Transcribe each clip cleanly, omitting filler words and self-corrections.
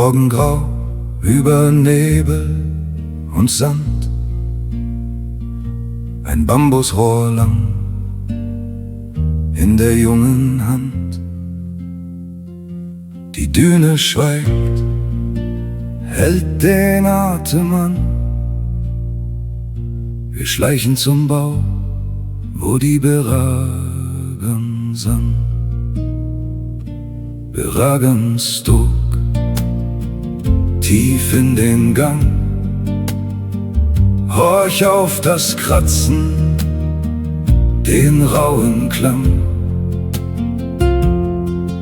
Morgengrau über Nebel und Sand, ein Bambusrohr lang in der jungen Hand. Die Düne schweigt, hält den Atem an. Wir schleichen zum Bau, wo die Beragen sang. Beragen stog tief in den Gang. Horch auf das Kratzen, den rauen Klang.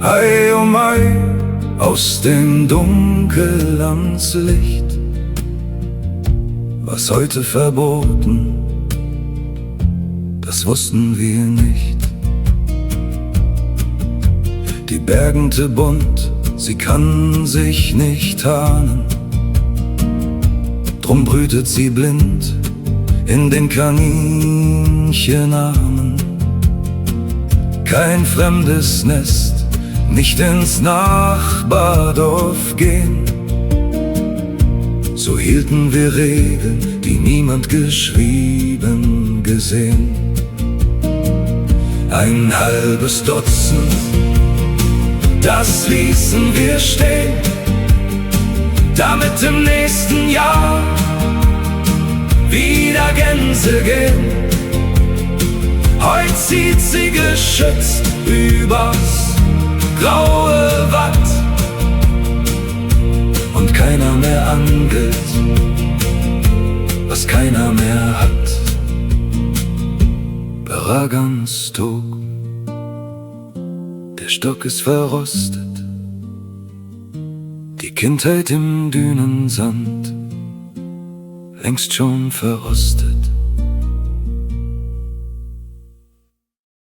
Ei, oh Mai, aus dem Dunkel ans Licht, was heute verboten, das wussten wir nicht. Die bergende bunt, sie kann sich nicht tarnen, drum brütet sie blind in den Kaninchenarmen. Kein fremdes Nest, nicht ins Nachbardorf gehen. So hielten wir Regeln, die niemand geschrieben gesehen. Ein halbes Dutzend, das ließen wir stehen, damit im nächsten Jahr wieder Gänse gehen. Heut zieht sie geschützt übers graue Watt und keiner mehr angelt, was keiner mehr hat. Beraganstog, der Stock ist verrostet, die Kindheit im Dünensand längst schon verrostet.